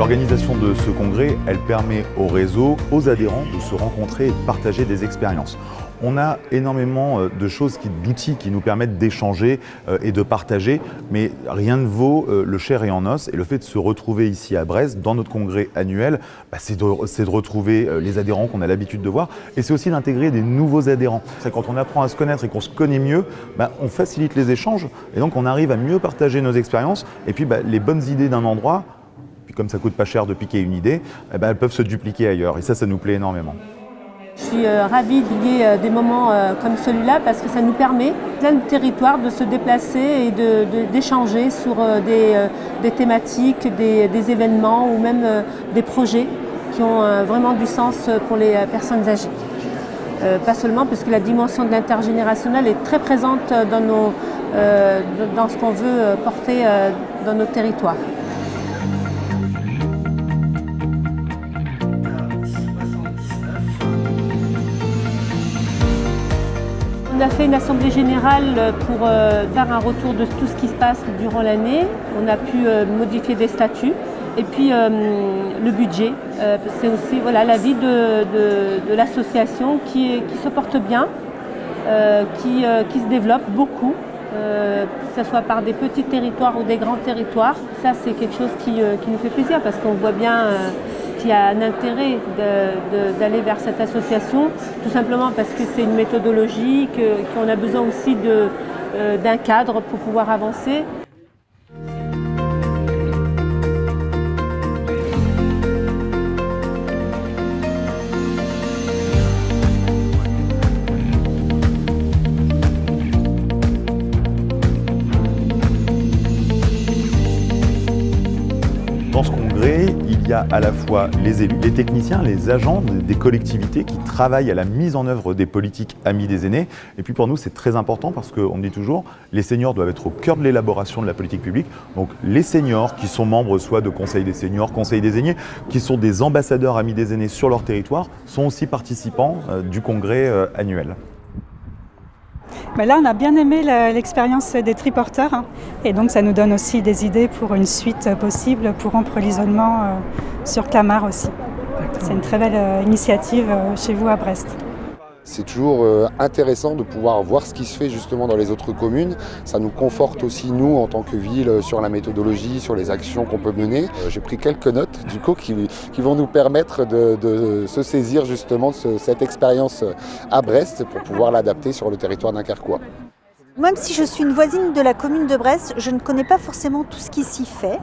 L'organisation de ce congrès, elle permet au réseau, aux adhérents de se rencontrer et de partager des expériences. On a énormément de choses, d'outils qui nous permettent d'échanger et de partager, mais rien ne vaut le chair et en os. Et le fait de se retrouver ici à Brest, dans notre congrès annuel, c'est de retrouver les adhérents qu'on a l'habitude de voir, et c'est aussi d'intégrer des nouveaux adhérents. C'est quand on apprend à se connaître et qu'on se connaît mieux, on facilite les échanges, et donc on arrive à mieux partager nos expériences, et puis les bonnes idées d'un endroit, puis comme ça coûte pas cher de piquer une idée, elles peuvent se dupliquer ailleurs, et ça nous plaît énormément. Je suis ravie de lier des moments comme celui-là parce que ça nous permet, plein de territoires, de se déplacer et d'échanger sur des thématiques, des événements ou même des projets qui ont vraiment du sens pour les personnes âgées. Pas seulement parce que la dimension de l'intergénérationnel est très présente dans ce qu'on veut porter dans nos territoires. On a fait une assemblée générale pour faire un retour de tout ce qui se passe durant l'année. On a pu modifier des statuts. Et puis le budget, c'est aussi la vie de l'association qui se porte bien, qui se développe beaucoup, que ce soit par des petits territoires ou des grands territoires. Ça, c'est quelque chose qui nous fait plaisir parce qu'on voit bien qu'il y a un intérêt d'aller vers cette association, tout simplement parce que c'est une méthodologie, qu'on a besoin aussi d'un cadre pour pouvoir avancer. Dans ce congrès, il y a à la fois les élus, les techniciens, les agents des collectivités qui travaillent à la mise en œuvre des politiques amies des aînés. Et puis pour nous, c'est très important parce qu'on dit toujours, les seniors doivent être au cœur de l'élaboration de la politique publique. Donc les seniors qui sont membres soit de conseil des seniors, conseil des aînés, qui sont des ambassadeurs amis des aînés sur leur territoire, sont aussi participants du congrès annuel. Là, on a bien aimé l'expérience des triporteurs et donc ça nous donne aussi des idées pour une suite possible pour rompre l'isolement sur Clamart aussi. C'est une très belle initiative chez vous à Brest. C'est toujours intéressant de pouvoir voir ce qui se fait justement dans les autres communes. Ça nous conforte aussi, nous, en tant que ville, sur la méthodologie, sur les actions qu'on peut mener. J'ai pris quelques notes, du coup, qui vont nous permettre de se saisir justement de cette expérience à Brest pour pouvoir l'adapter sur le territoire dunkerquois. Même si je suis une voisine de la commune de Brest, je ne connais pas forcément tout ce qui s'y fait.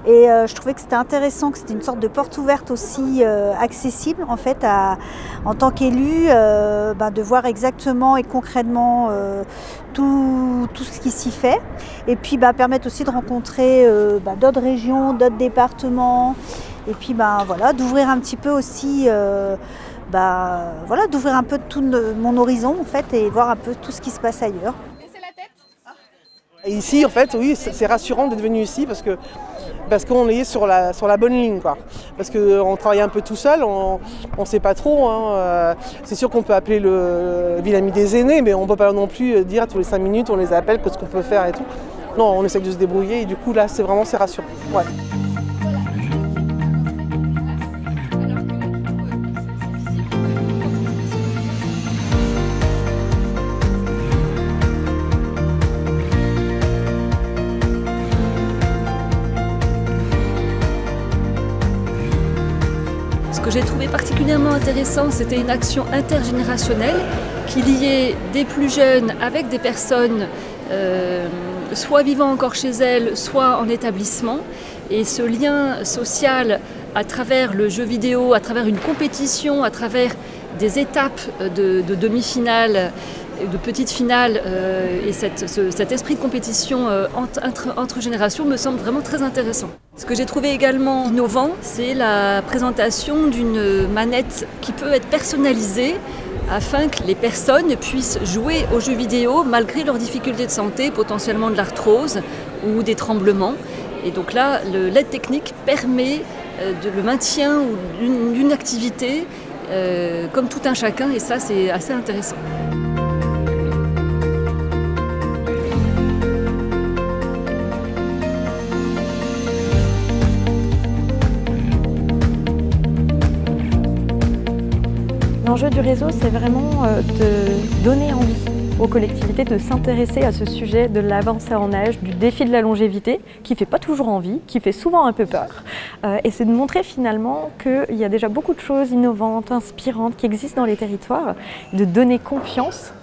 Et je trouvais que c'était intéressant, que c'était une sorte de porte ouverte aussi accessible en fait en tant qu'élu, de voir exactement et concrètement tout ce qui s'y fait. Et puis permettre aussi de rencontrer d'autres régions, d'autres départements. Et puis d'ouvrir un petit peu aussi, d'ouvrir un peu tout mon horizon en fait et voir un peu tout ce qui se passe ailleurs. Et ici, en fait, oui, c'est rassurant d'être venu ici parce qu'on est sur la bonne ligne, quoi. Parce qu'on travaille un peu tout seul, on ne sait pas trop. C'est sûr qu'on peut appeler le Ville Amie des aînés, mais on ne peut pas non plus dire tous les 5 minutes, on les appelle, qu'est-ce qu'on peut faire et tout. Non, on essaie de se débrouiller et du coup, là, c'est rassurant. Ouais. Ce que j'ai trouvé particulièrement intéressant, c'était une action intergénérationnelle qui liait des plus jeunes avec des personnes soit vivant encore chez elles, soit en établissement. Et ce lien social à travers le jeu vidéo, à travers une compétition, à travers des étapes de demi-finale, de petites finales et cet esprit de compétition entre générations me semble vraiment très intéressant. Ce que j'ai trouvé également innovant, c'est la présentation d'une manette qui peut être personnalisée afin que les personnes puissent jouer aux jeux vidéo malgré leurs difficultés de santé, potentiellement de l'arthrose ou des tremblements. Et donc là, l'aide technique permet le maintien d'une activité comme tout un chacun et ça c'est assez intéressant. L'enjeu du réseau, c'est vraiment de donner envie aux collectivités de s'intéresser à ce sujet de l'avancée en âge, du défi de la longévité, qui ne fait pas toujours envie, qui fait souvent un peu peur. Et c'est de montrer finalement qu'il y a déjà beaucoup de choses innovantes, inspirantes qui existent dans les territoires, de donner confiance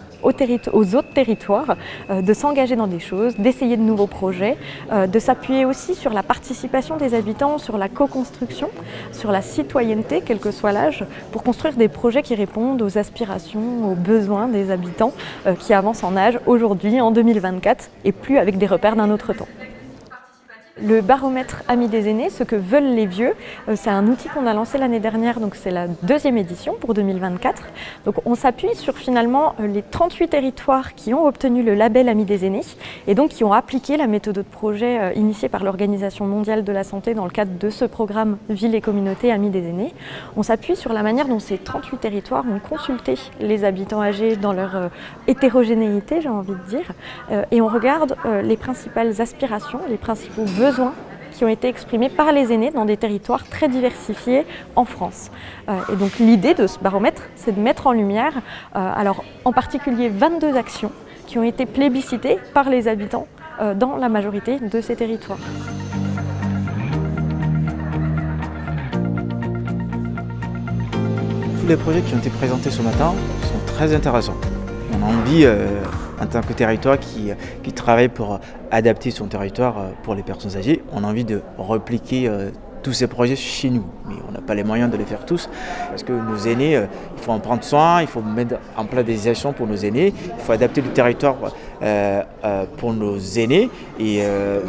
aux autres territoires, de s'engager dans des choses, d'essayer de nouveaux projets, de s'appuyer aussi sur la participation des habitants, sur la co-construction, sur la citoyenneté, quel que soit l'âge, pour construire des projets qui répondent aux aspirations, aux besoins des habitants qui avancent en âge aujourd'hui, en 2024, et plus avec des repères d'un autre temps. Le baromètre Amis des aînés, ce que veulent les vieux, c'est un outil qu'on a lancé l'année dernière, donc c'est la 2e édition pour 2024. Donc on s'appuie sur finalement les 38 territoires qui ont obtenu le label Amis des aînés et donc qui ont appliqué la méthode de projet initiée par l'Organisation mondiale de la santé dans le cadre de ce programme Ville et communauté Amis des aînés. On s'appuie sur la manière dont ces 38 territoires ont consulté les habitants âgés dans leur hétérogénéité, j'ai envie de dire, et on regarde les principales aspirations, les principaux besoins qui ont été exprimés par les aînés dans des territoires très diversifiés en France. Et donc l'idée de ce baromètre, c'est de mettre en lumière, alors en particulier 22 actions qui ont été plébiscitées par les habitants dans la majorité de ces territoires. Tous les projets qui ont été présentés ce matin sont très intéressants. On a envie, en tant que territoire qui travaille pour adapter son territoire pour les personnes âgées, on a envie de repliquer tous ces projets chez nous. Mais on n'a pas les moyens de les faire tous, parce que nos aînés, il faut en prendre soin, il faut mettre en place des actions pour nos aînés, il faut adapter le territoire pour nos aînés et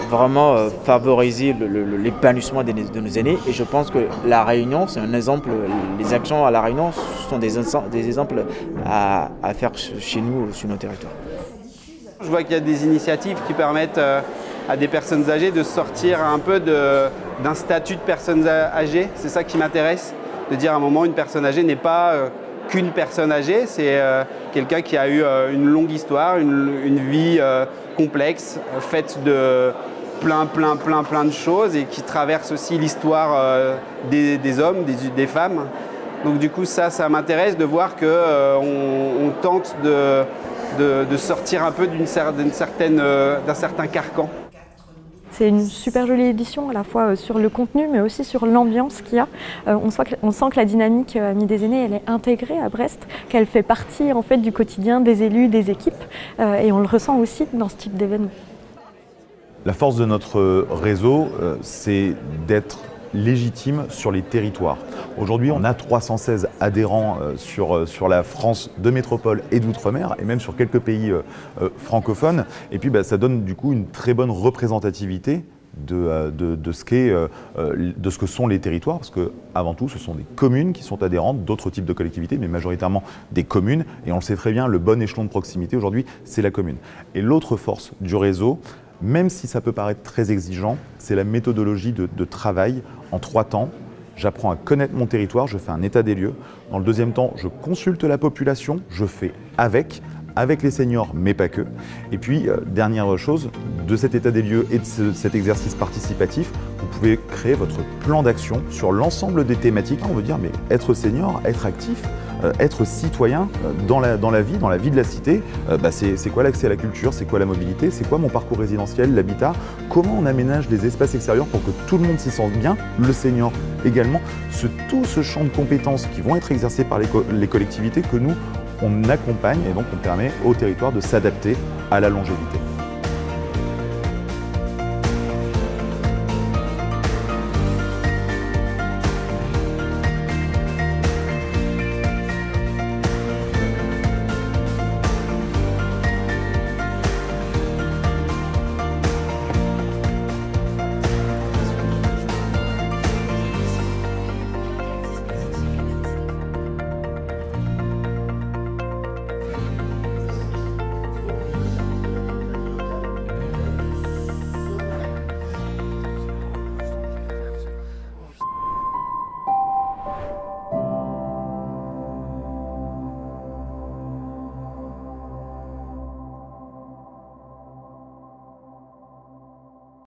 vraiment favoriser l'épanouissement de nos aînés. Et je pense que La Réunion, c'est un exemple, les actions à La Réunion sont des exemples à faire chez nous, sur nos territoires. Je vois qu'il y a des initiatives qui permettent à des personnes âgées de sortir un peu d'un statut de personnes âgées. C'est ça qui m'intéresse, de dire à un moment une personne âgée n'est pas qu'une personne âgée, c'est quelqu'un qui a eu une longue histoire, une vie complexe, faite de plein de choses et qui traverse aussi l'histoire des hommes, des femmes. Donc du coup ça m'intéresse de voir qu'on tente de sortir un peu d'un certain carcan. C'est une super jolie édition à la fois sur le contenu mais aussi sur l'ambiance qu'il y a. On sent que la dynamique Amis des aînés elle est intégrée à Brest, qu'elle fait partie en fait du quotidien des élus, des équipes et on le ressent aussi dans ce type d'événement. La force de notre réseau, c'est d'être légitime sur les territoires. Aujourd'hui, on a 316 adhérents sur la France de métropole et d'outre-mer, et même sur quelques pays francophones. Et puis, ça donne du coup une très bonne représentativité de ce que sont les territoires, parce que avant tout, ce sont des communes qui sont adhérentes, d'autres types de collectivités, mais majoritairement des communes. Et on le sait très bien, le bon échelon de proximité aujourd'hui, c'est la commune. Et l'autre force du réseau, même si ça peut paraître très exigeant, c'est la méthodologie de travail en 3 temps. J'apprends à connaître mon territoire, je fais un état des lieux. Dans le 2e temps, je consulte la population, je fais avec les seniors, mais pas que. Et puis, dernière chose, de cet état des lieux et de cet exercice participatif, vous pouvez créer votre plan d'action sur l'ensemble des thématiques. On veut dire, mais être senior, être actif, être citoyen dans la vie de la cité, c'est quoi l'accès à la culture, c'est quoi la mobilité, c'est quoi mon parcours résidentiel, l'habitat, comment on aménage des espaces extérieurs pour que tout le monde s'y sente bien, le senior également, tout ce champ de compétences qui vont être exercés par les collectivités que nous, on accompagne et donc on permet au territoire de s'adapter à la longévité.